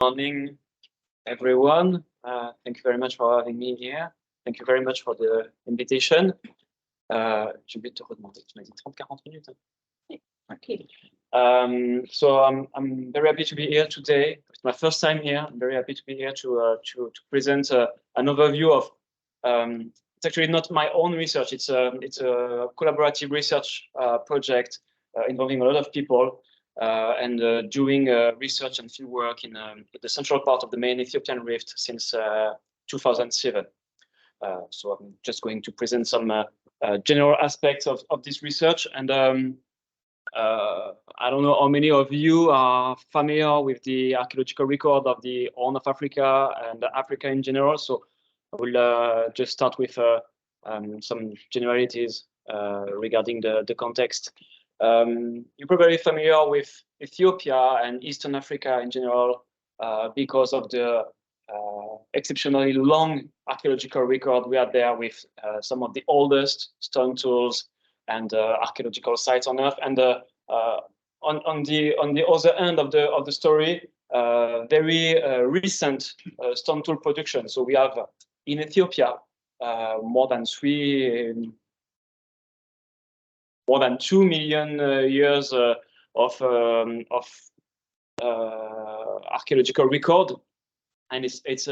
Morning, everyone. Thank you very much for having me here. Thank you very much for the invitation. J'ai oublié de te redemander, tu m'as dit 30-40 minutes. Okay. So I'm very happy to be here today. It's my first time here. I'm very happy to be here to present an overview of. It's actually not my own research. It's a collaborative research project involving a lot of people. And doing research and field work in the central part of the main Ethiopian Rift since 2007. So I'm just going to present some general aspects of this research. And I don't know how many of you are familiar with the archaeological record of the Horn of Africa and Africa in general. So I will just start with some generalities regarding the context. You're probably familiar with Ethiopia and Eastern Africa in general because of the exceptionally long archaeological record we have there with some of the oldest stone tools and archaeological sites on Earth. And on the other end of the story, very recent stone tool production. So we have in Ethiopia more than 2 million years of archaeological record, and it's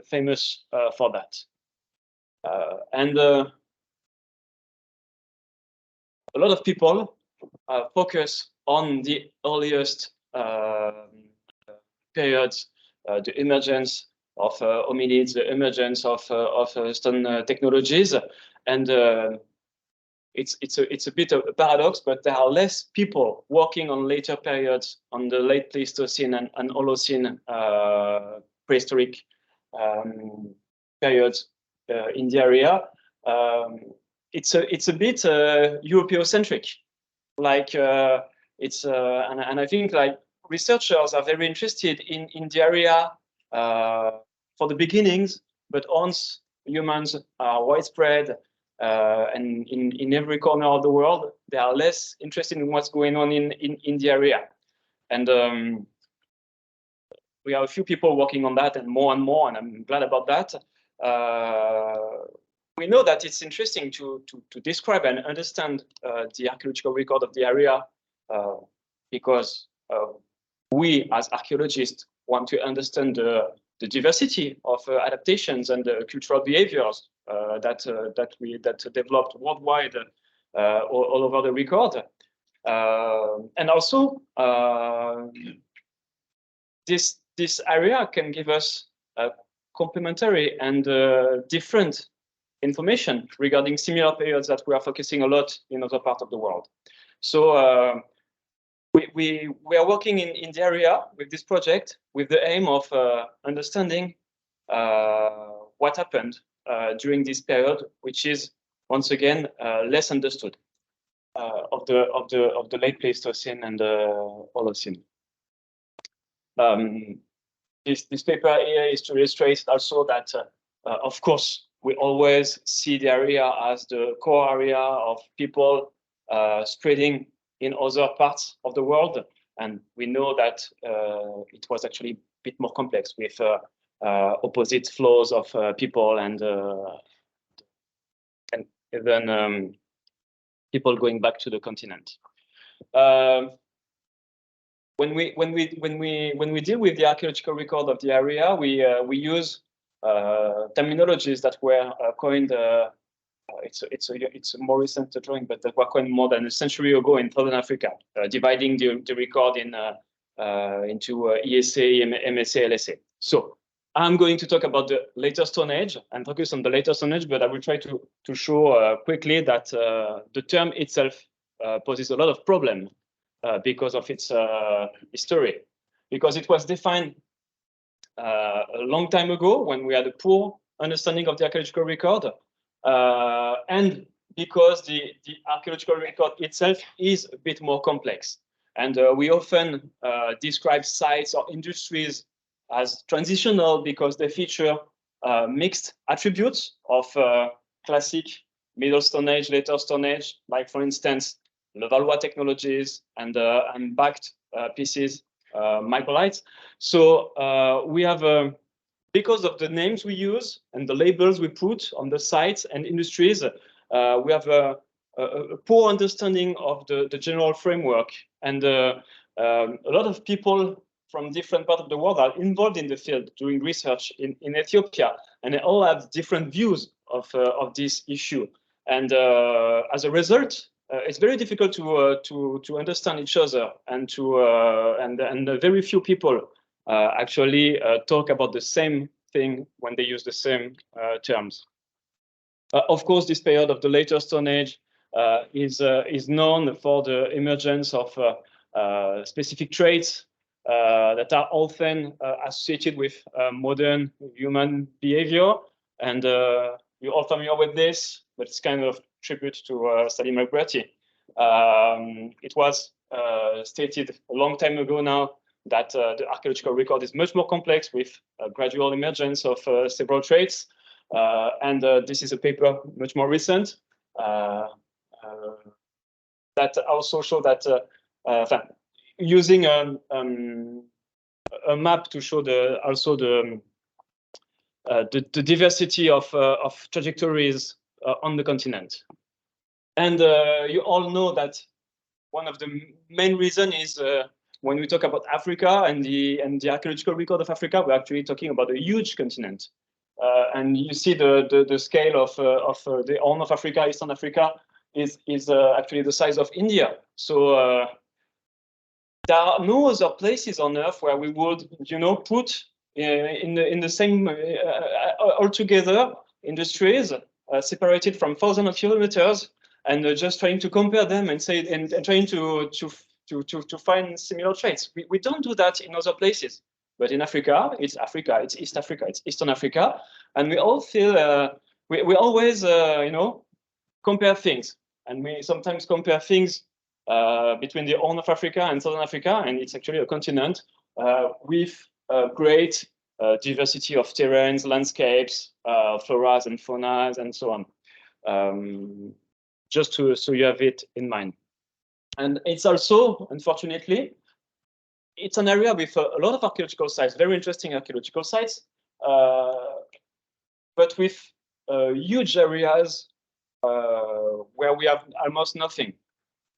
famous for that. And a lot of people focus on the earliest periods, the emergence of hominids, the emergence of stone technologies, and it's a bit of a paradox, but there are less people working on later periods, on the late Pleistocene and Holocene prehistoric periods in the area. It's a bit Europeocentric, like and I think like researchers are very interested in the area for the beginnings, but once humans are widespread. And in every corner of the world, they are less interested in what's going on in the area. And we have a few people working on that and more, and I'm glad about that. We know that it's interesting to describe and understand the archaeological record of the area because we, as archaeologists, want to understand the diversity of adaptations and cultural behaviors that developed worldwide all over the record, and also this area can give us complementary and different information regarding similar periods that we are focusing a lot in other parts of the world. So we are working in the area with this project with the aim of understanding what happened during this period, which is once again less understood of the late Pleistocene and Holocene. This paper here is to illustrate also that, of course, we always see the area as the core area of people spreading in other parts of the world, and we know that it was actually a bit more complex with opposite flows of people and even people going back to the continent. When we deal with the archaeological record of the area, we use terminologies that were coined. It's a more recent drawing, but that were coined more than a century ago in Southern Africa, dividing the record into ESA, MSA, LSA. So I'm going to talk about the later Stone Age and focus on the later Stone Age, but I will try to show quickly that the term itself poses a lot of problem because of its history, because it was defined a long time ago when we had a poor understanding of the archaeological record, and because the archaeological record itself is a bit more complex. And we often describe sites or industries as transitional because they feature mixed attributes of classic Middle Stone Age, later Stone Age, like for instance, Levallois technologies and backed pieces microlights. So we have, because of the names we use and the labels we put on the sites and industries, we have a poor understanding of the general framework. And a lot of people from different parts of the world are involved in the field doing research in Ethiopia, and they all have different views of this issue. And as a result, it's very difficult to understand each other, and very few people actually talk about the same thing when they use the same terms. Of course, this period of the later Stone Age is known for the emergence of specific traits that are often associated with modern human behavior. And you're all familiar with this, but it's kind of tribute to Sally McBratty. It was stated a long time ago now that the archaeological record is much more complex, with a gradual emergence of several traits. And this is a paper much more recent that also show that using a map to show the diversity of trajectories on the continent. And you all know that one of the main reasons is when we talk about Africa and the archaeological record of Africa, we're actually talking about a huge continent. And you see the scale of the Horn of Africa, Eastern Africa, is actually the size of India. So there are no other places on Earth where we would, put in the same altogether industries separated from thousands of kilometers, and just trying to compare them and say and trying to find similar traits. We don't do that in other places. But in Africa, it's East Africa, it's Eastern Africa, and we all feel we always compare things, and we sometimes compare things between the Horn of Africa and Southern Africa, and it's actually a continent with great diversity of terrains, landscapes, floras and faunas, and so on. Just so you have it in mind. And it's also, unfortunately, it's an area with a lot of archaeological sites, very interesting archaeological sites, but with huge areas where we have almost nothing.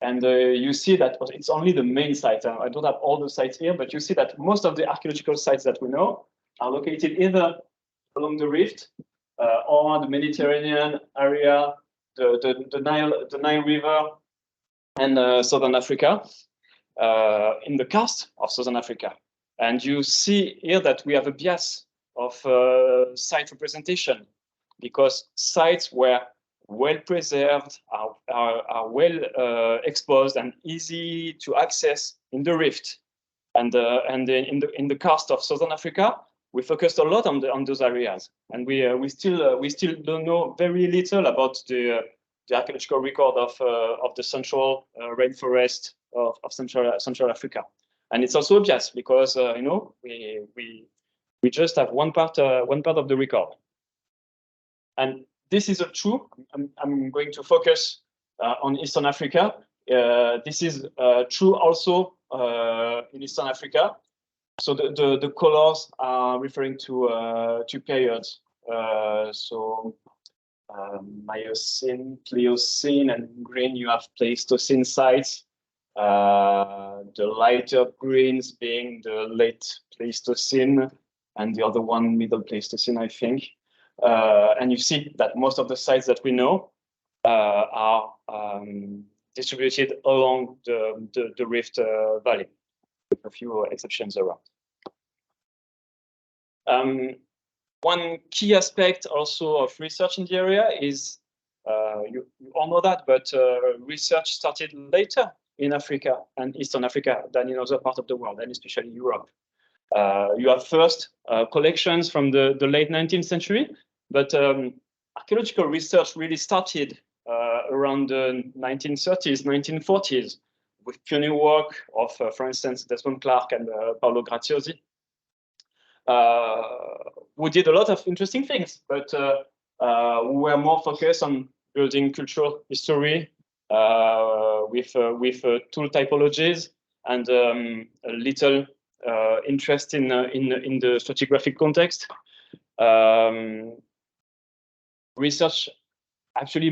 And you see that it's only the main sites. I don't have all the sites here, but you see that most of the archaeological sites that we know are located either along the Rift or the Mediterranean area, the Nile River, and Southern Africa. In the karst of Southern Africa. And you see here that we have a bias of site representation, because sites were well preserved, are well exposed and easy to access in the Rift. And in the karst of Southern Africa, we focused a lot on those areas. And we still don't know very little about the archaeological record of the central rainforest of Central Africa. And it's also a bias, because we just have one part of the record. And this is true. I'm going to focus on Eastern Africa. This is true also in Eastern Africa. So the colors are referring to periods. So Miocene, Pliocene, and in green you have Pleistocene sites. The lighter greens being the late Pleistocene, and the other one Middle Pleistocene, I think. And you see that most of the sites that we know are distributed along the Rift Valley, with a few exceptions around. One key aspect also of research in the area is, you all know that, but research started later in Africa and Eastern Africa than in other parts of the world, and especially Europe. You have first collections from the late 19th century, but archaeological research really started around the 1930s, 1940s, with pioneer work of, for instance, Desmond Clark and Paolo Graziosi, who did a lot of interesting things, but who were more focused on building cultural history with tool typologies, and a little interest in the stratigraphic context. Research actually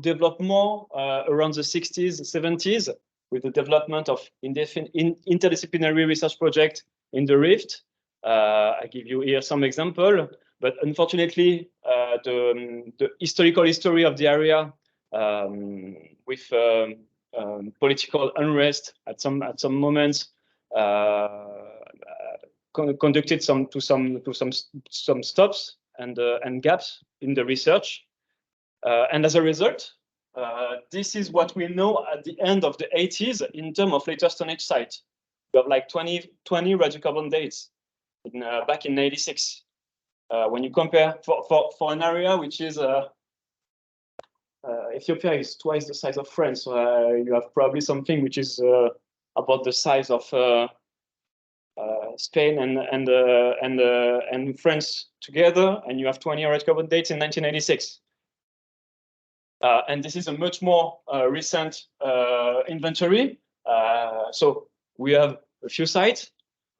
developed more around the 60s, 70s, with the development of interdisciplinary research project in the Rift. I give you here some example, but unfortunately, the historical history of the area with political unrest at some moments conducted some stops and gaps in the research, and as a result, this is what we know at the end of the 80s in terms of later Stone Age sites. We have like 20 radiocarbon dates back in 86. When you compare for an area which is Ethiopia is twice the size of France, so you have probably something which is about the size of Spain and France together, and you have 20 radiocarbon dates in 1986. And this is a much more recent inventory. So we have a few sites,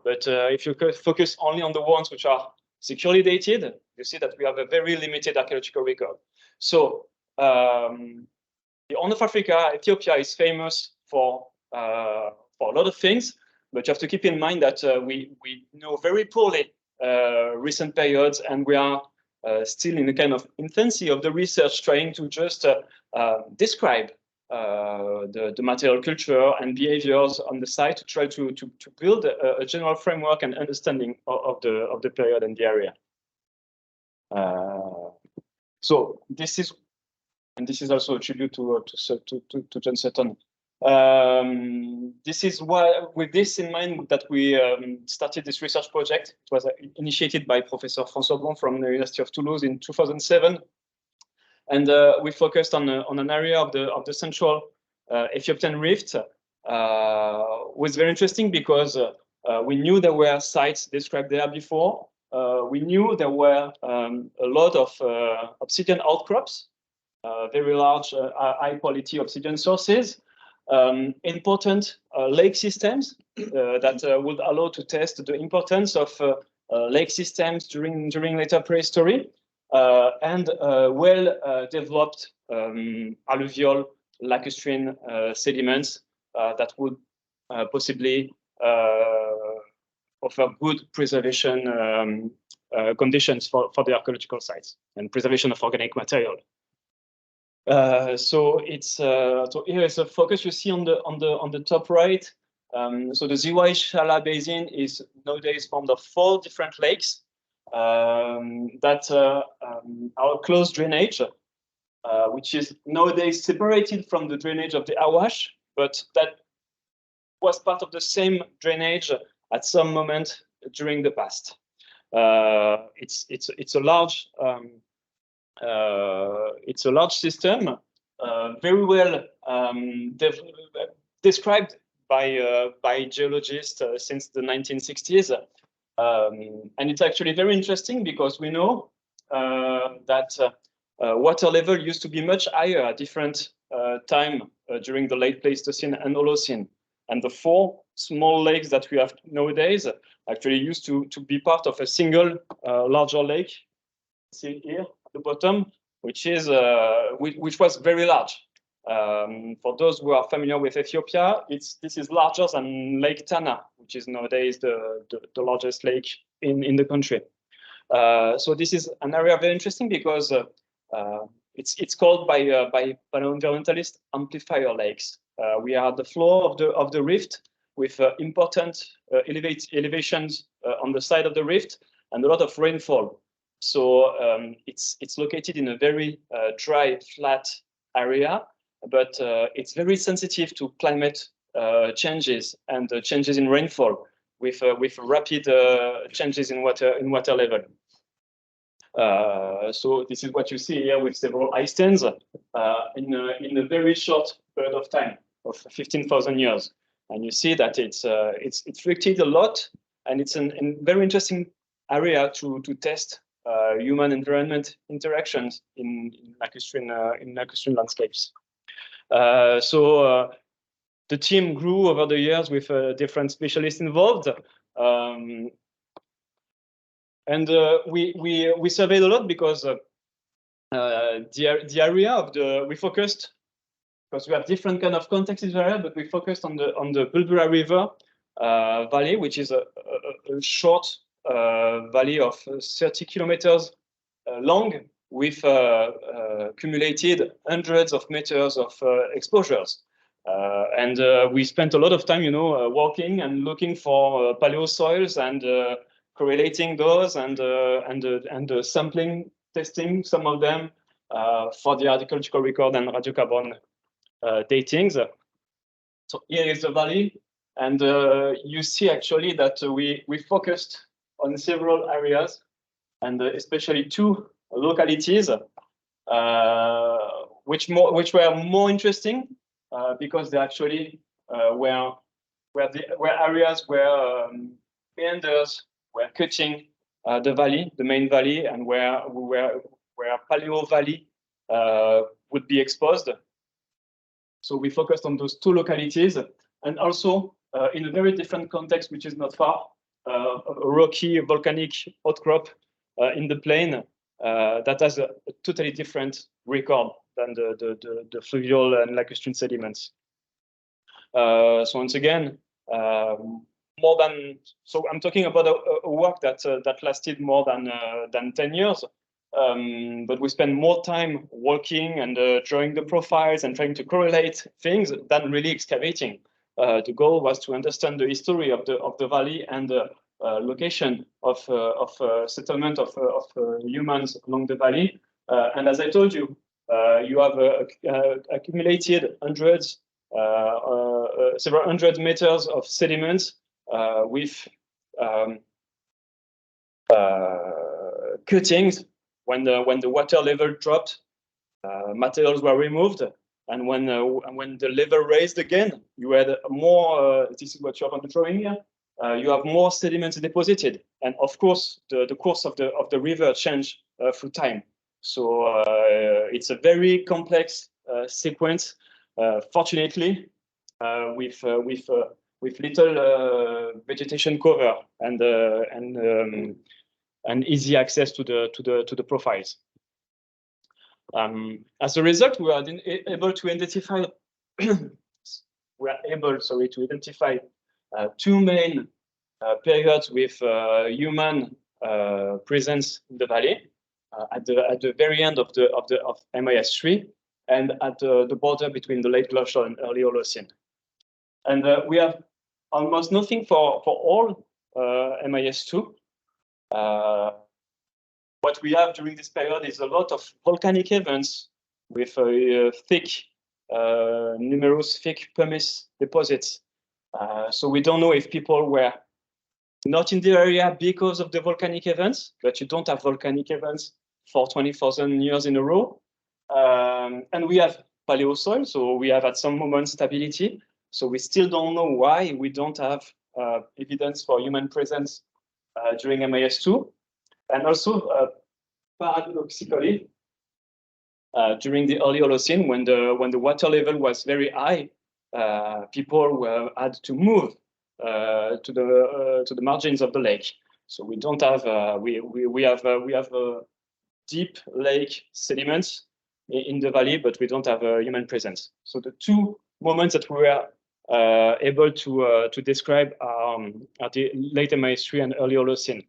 but if you focus only on the ones which are securely dated, you see that we have a very limited archaeological record. So the Horn of Africa, Ethiopia, is famous for a lot of things, but you have to keep in mind that we know very poorly recent periods, and we are still in a kind of infancy of the research, trying to just describe the material culture and behaviors on the site to try to build a general framework and understanding of the period and the area. So this is, and this is also a tribute to John Sutton. This is why, with this in mind, that we started this research project. It was initiated by Professor François Blanc from the University of Toulouse in 2007, and we focused on an area of the central Ethiopian Rift. Was very interesting because we knew there were sites described there before. We knew there were a lot of obsidian outcrops, very large, high-quality obsidian sources. Important lake systems that would allow to test the importance of lake systems during later prehistory, and well-developed alluvial lacustrine sediments that would possibly offer good preservation conditions for the archaeological sites and preservation of organic material. So it's so here is a focus you see on the top right. So the Ziway-Shala basin is nowadays formed of 4 different lakes that are closed drainage, which is nowadays separated from the drainage of the IPHES, but that was part of the same drainage at some moment during the past. It's a large system, very well described by geologists since the 1960s, and it's actually very interesting because we know that water level used to be much higher at different time during the late Pleistocene and Holocene, and the 4 small lakes that we have nowadays actually used to be part of a single larger lake. See here at the bottom, which was very large. For those who are familiar with Ethiopia, this is larger than Lake Tana, which is nowadays the largest lake in the country. So this is an area very interesting because it's called by paleoenvironmentalists amplifier lakes. We are at the floor of the rift with important elevations on the side of the rift and a lot of rainfall. So it's located in a very dry, flat area, but it's very sensitive to climate changes and changes in rainfall with rapid changes in water level. So this is what you see here with several ice stands in a very short period of time of 15,000 years, and you see that it's fluctuated a lot, and it's a very interesting area to test human environment interactions in lacustrine landscapes. So the team grew over the years with different specialists involved. And we surveyed a lot because the area of we focused, because we have different kind of contexts in the area, but we focused on the Bulbula River valley, which is a short valley of 30 kilometers long, with accumulated hundreds of meters of exposures. And we spent a lot of time, walking and looking for paleosoils and correlating those and sampling, testing some of them for the archaeological record and radiocarbon datings. So here is the valley, and you see actually that we focused on several areas, and especially two localities, which were more interesting because they actually were areas where meanders were cutting the valley, the main valley, and where Paleo Valley would be exposed. So we focused on those two localities, and also in a very different context, which is not far, a rocky volcanic outcrop in the plain that has a totally different record than the fluvial and lacustrine sediments. So once again, so I'm talking about a work that lasted more than 10 years. But we spend more time working and drawing the profiles and trying to correlate things than really excavating. The goal was to understand the history of the valley and the location of settlement of humans along the valley. And as I told you, you have accumulated several hundred meters of sediments with cuttings. When the water level dropped, materials were removed, and when the level raised again, you had more. This is what you have on the drawing here. You have more sediments deposited, and of course, the course of the river changed through time. So it's a very complex sequence. Fortunately, with little vegetation cover and easy access to the profiles. As a result, we are able to identify two main periods with human presence in the valley at the very end of MIS3 and at the border between the late glacial and early Holocene. And we have almost nothing for all MIS2. What we have during this period is a lot of volcanic events with numerous thick pumice deposits. So we don't know if people were not in the area because of the volcanic events, but you don't have volcanic events for 20,000 years in a row. And we have paleosoil, so we have at some moment stability. So we still don't know why we don't have evidence for human presence during MIS2. And also, paradoxically, during the early Holocene, when the water level was very high, people had to move to the margins of the lake. So we don't have we have deep lake sediments in the valley, but we don't have human presence. So the two moments that we were able to describe are the late MIS3 and early Holocene.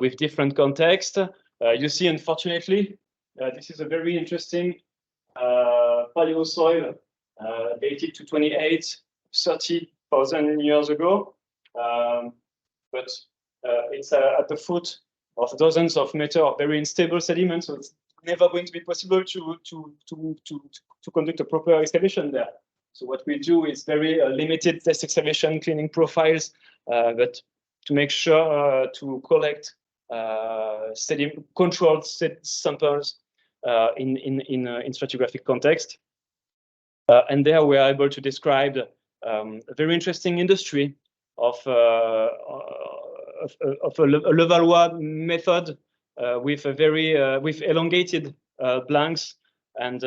With different context. You see, unfortunately, this is a very interesting paleosoil dated to 30,000 years ago. But it's at the foot of dozens of meters of very unstable sediments, so it's never going to be possible to conduct a proper excavation there. So what we do is very limited test excavation, cleaning profiles, but to make sure to collect controlled samples in stratigraphic context. And there we are able to describe a very interesting industry of a Levallois method with a very with elongated blanks and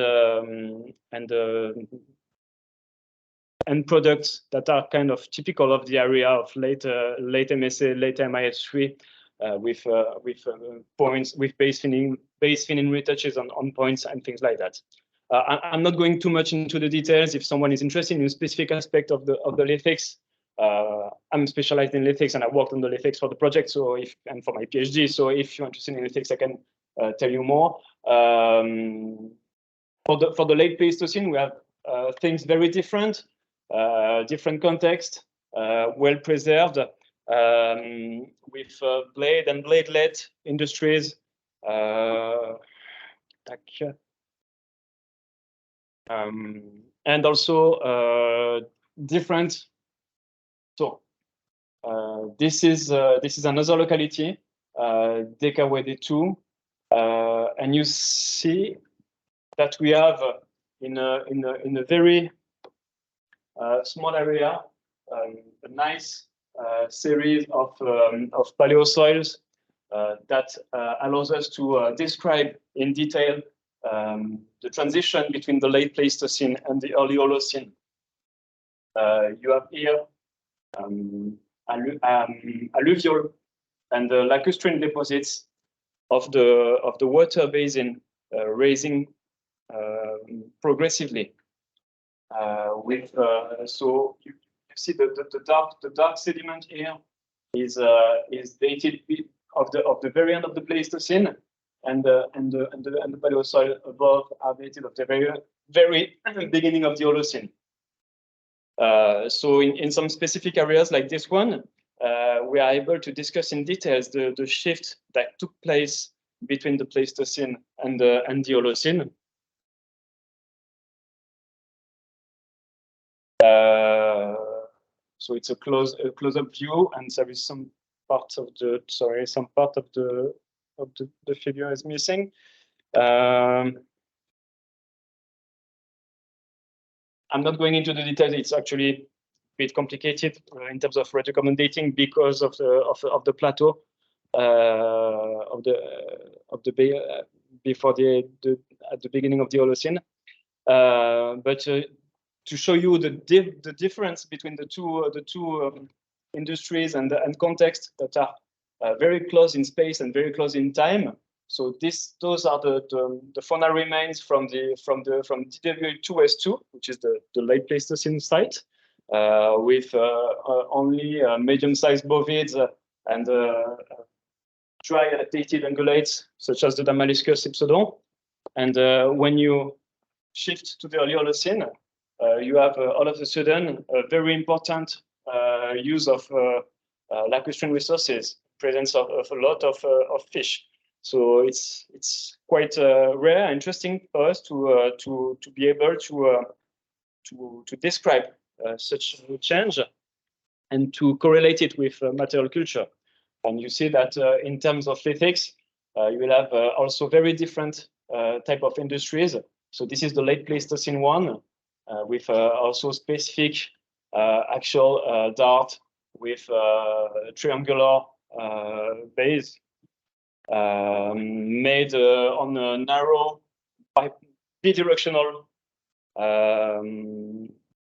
end products that are kind of typical of the area of late MSA, late MIS3, with points, with base thinning retouches on points and things like that. I'm not going too much into the details. If someone is interested in a specific aspect of the lithics, I'm specialized in lithics and I worked on the lithics for the project, so and for my PhD. So if you're interested in lithics, I can tell you more. For the late Pleistocene, we have things very different, different context, well preserved, with blade and bladelet industries, and also different. So this is another locality, Dekawede 2, and you see that we have in a very small area a nice series of paleosoils that allows us to describe in detail the transition between the late Pleistocene and the early Holocene. You have here alluvial and lacustrine deposits of the water basin raising progressively. So you see the dark sediment here is dated of the very end of the Pleistocene, and the paleosoil above are dated of the very beginning of the Holocene. So in some specific areas like this one, we are able to discuss in details the shift that took place between the Pleistocene and the Holocene. So it's a close-up view, and there is some part of the figure is missing. I'm not going into the details. It's actually a bit complicated in terms of recommendating because of the plateau before at the beginning of the Holocene. But to show you the difference between the two industries and context that are very close in space and very close in time. So those are the fauna remains from DW2S2, which is the late Pleistocene site, with only medium-sized bovids and dry dated ungulates such as the Damaliscus ipsodon. And when you shift to the early Holocene, you have all of a sudden a very important use of lacustrine resources, presence of a lot of fish. So it's quite rare and interesting for us to be able to describe such a change and to correlate it with material culture. And you see that in terms of lithics, you will have also very different type of industries. So this is the late Pleistocene one, with also specific actual dart with triangular base made on a narrow bidirectional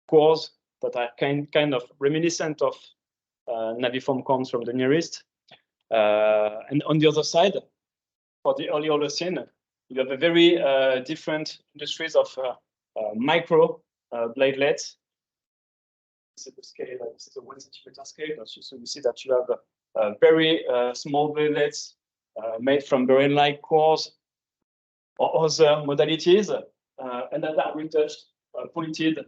cores that are kind of reminiscent of naviform corms from the Near East. And on the other side, for the early Holocene, you have a very different industries of micro bladelets. This is the scale. This is a 1 centimeter scale. So you see that you have very small bladelets made from brain-like cores or other modalities, and that are retouched, pointed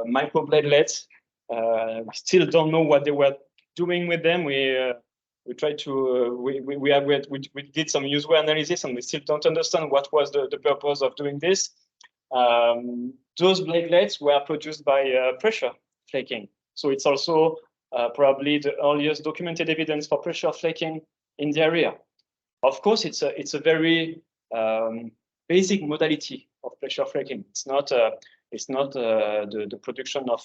micro bladelets. We still don't know what they were doing with them. We tried to we did some user analysis, and we still don't understand what was the purpose of doing this. Those bladelets were produced by pressure flaking, so it's also probably the earliest documented evidence for pressure flaking in the area. Of course, it's a very basic modality of pressure flaking. It's not the production of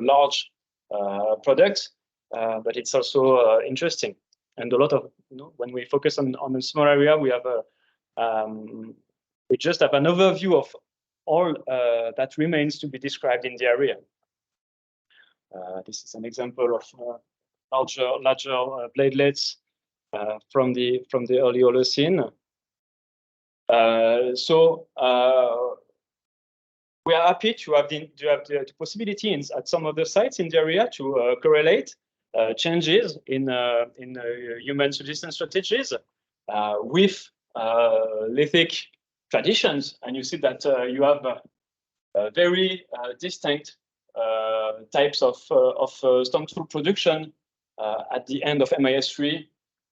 large products, but it's also interesting. And a lot of when we focus on a small area, we have we just have an overview of all that remains to be described in the area. This is an example of larger bladelets from the early Holocene. We are happy to have the possibility at some of the sites in the area to correlate changes in human subsistence strategies with lithic traditions, and you see that you have very distinct types of stone tool production at the end of MIS3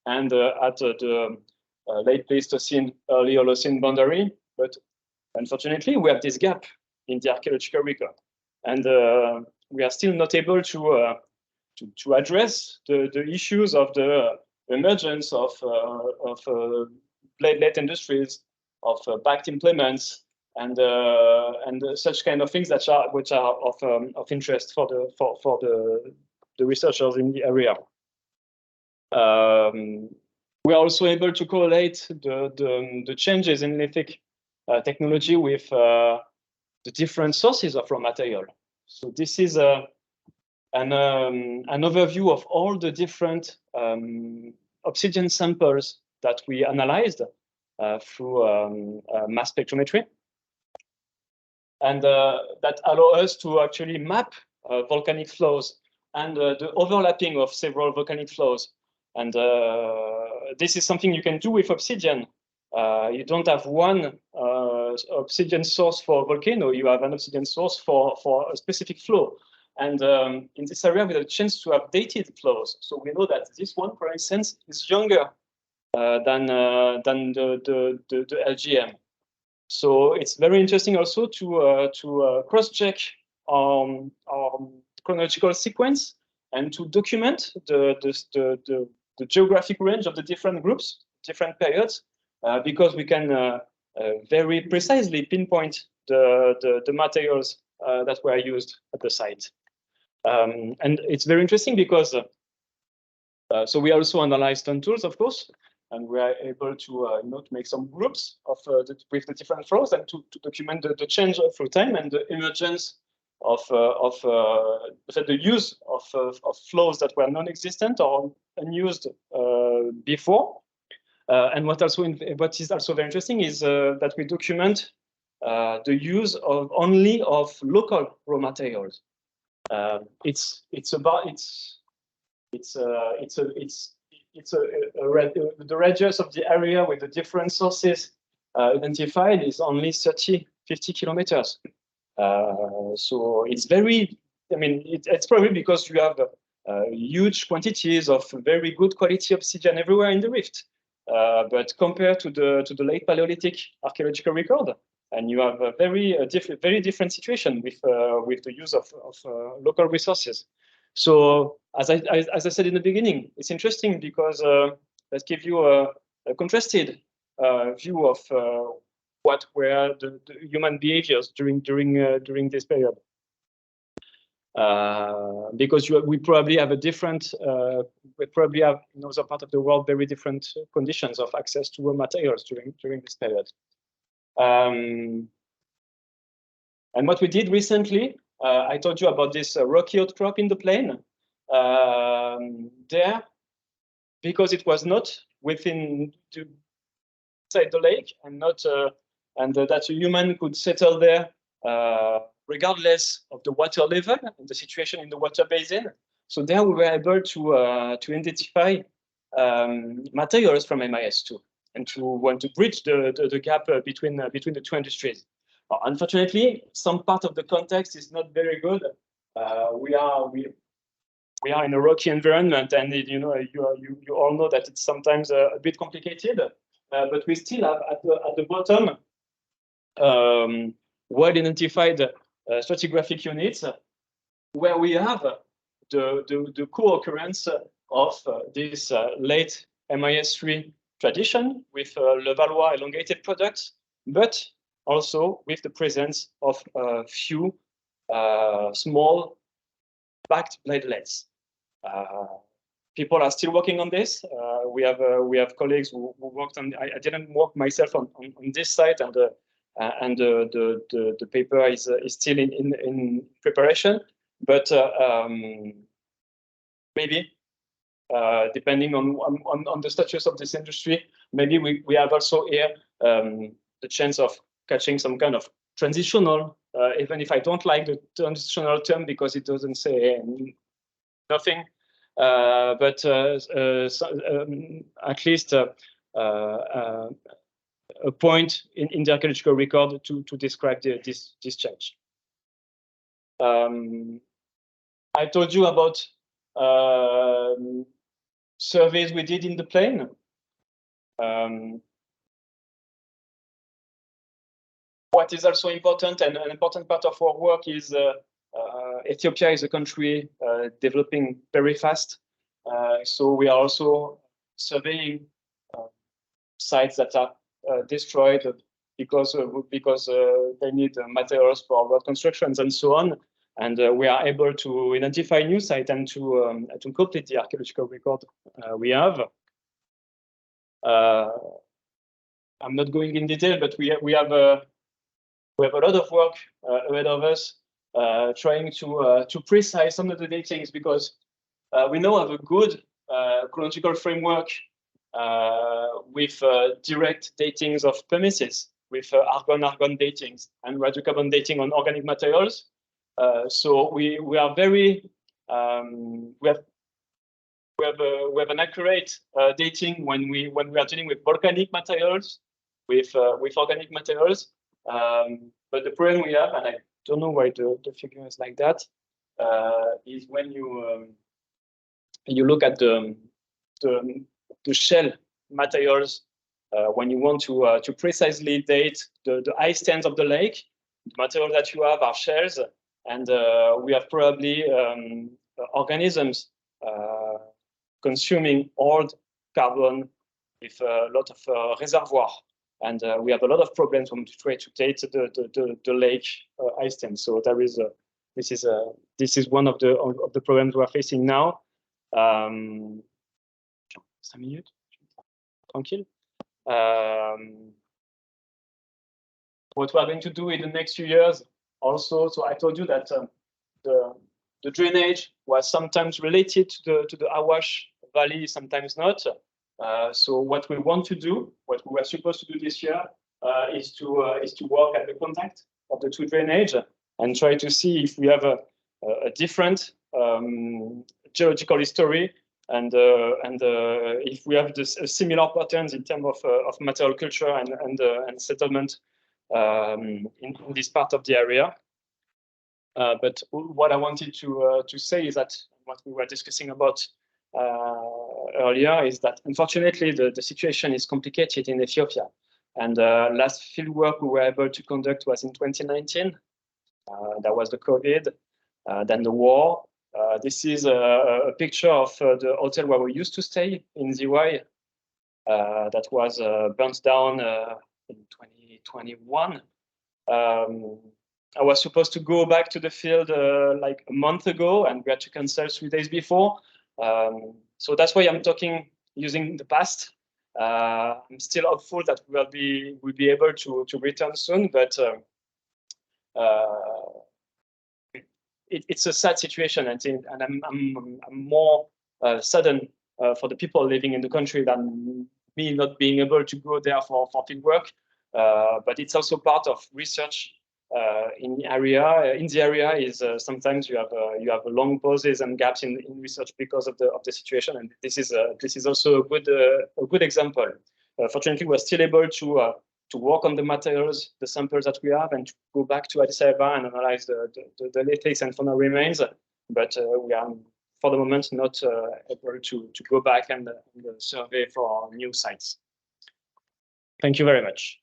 and at the late Pleistocene, early Holocene boundary. But unfortunately, we have this gap in the archaeological record, and we are still not able to address the issues of the emergence of bladelet industries, of backed implements, and such kind of things which are of interest for the researchers in the area. We are also able to correlate the changes in lithic technology with the different sources of raw material. So this is an overview of all the different obsidian samples that we analyzed through mass spectrometry, and that allow us to actually map volcanic flows and the overlapping of several volcanic flows. And this is something you can do with obsidian. You don't have one obsidian source for a volcano, you have an obsidian source for a specific flow. And in this area, we have a chance to have dated flows. So we know that this one, for instance, is younger than the LGM. So it's very interesting also to cross-check our chronological sequence and to document the geographic range of the different groups, different periods, because we can very precisely pinpoint the materials that were used at the site. And it's very interesting because so we also analyze stone tools, of course, and we are able to to make some groups of with the different flows and to document the change through time and the emergence of the use of flows that were non-existent or unused before. And what is also very interesting is that we document the use only of local raw materials. The radius of the area with the different sources identified is only 50 kilometers. So it's very, it's probably because you have huge quantities of very good quality obsidian everywhere in the rift. But compared to the late Paleolithic archaeological record, and you have a very different situation with the use of local resources. So as I said in the beginning, it's interesting because that gives you a contrasted view of what were the human behaviors during this period. Because we probably have a different, we probably have in other part of the world very different conditions of access to raw materials during this period. And what we did recently, I told you about this rocky outcrop in the plain. There, because it was not within inside the lake and not and that a human could settle there regardless of the water level and the situation in the water basin. So there we were able to identify materials from MIS2 and to want to bridge the gap between the two industries. Unfortunately, some part of the context is not very good. We are in a rocky environment, and you all know that it's sometimes a bit complicated. But we still have at the bottom well-identified stratigraphic units where we have the co-occurrence of this late MIS3 tradition with Levallois elongated products, but also with the presence of a few small backed bladelets. People are still working on this. We have colleagues who worked on. I didn't work myself on this site, and the paper is still in preparation. but maybe depending on the status of this industry, maybe we have also here the chance of catching some kind of transitional, even if I don't like the transitional term because it doesn't say nothing, but at least a point in the archaeological record to describe this change. I told you about surveys we did in the plain. What is also important, and an important part of our work, is Ethiopia is a country developing very fast. So we are also surveying sites that are destroyed because they need materials for road constructions and so on. And we are able to identify new sites and to complete the archaeological record we have. I'm not going in detail, but we have a lot of work ahead of us, trying to precise some of the datings, because we now have a good chronological framework with direct datings of premises, with argon datings and radiocarbon dating on organic materials. So we are very we have an accurate dating when we are dealing with volcanic materials, with organic materials. But the problem we have, and I don't know why the figure is like that, is when you look at the shell materials, when you want to precisely date the ice stands of the lake, the material that you have are shells, and we have probably organisms consuming old carbon with a lot of reservoir. And we have a lot of problems when we try to date the lake ice stand. So there is this is one of the problems we are facing now. 5 minutes, tranquille. What we are going to do in the next few years also. So I told you that the drainage was sometimes related to the Awash Valley, sometimes not. So what we want to do, what we were supposed to do this year, is to work at the contact of the two drainage and try to see if we have a different geological history, and if we have similar patterns in terms of material culture and settlement in this part of the area. But what I wanted to say is that what we were discussing about earlier is that unfortunately the situation is complicated in Ethiopia. And last field work we were able to conduct was in 2019. That was the COVID, then the war. This is a picture of the hotel where we used to stay in Ziway, that was burnt down in 2021. I was supposed to go back to the field like a month ago, and we had to cancel 3 days before. So that's why I'm talking using the past. I'm still hopeful that we'll be able to return soon, but it's a sad situation, and I'm more saddened for the people living in the country than me not being able to go there for field work. But it's also part of research in the area. In the area is sometimes you have long pauses and gaps in research because of the situation, and this is also a good example. Fortunately, we're still able to work on the materials, the samples that we have, and to go back to Addis Ababa and analyze the lithics and fauna remains. But we are, for the moment, not able to go back and survey for new sites. Thank you very much.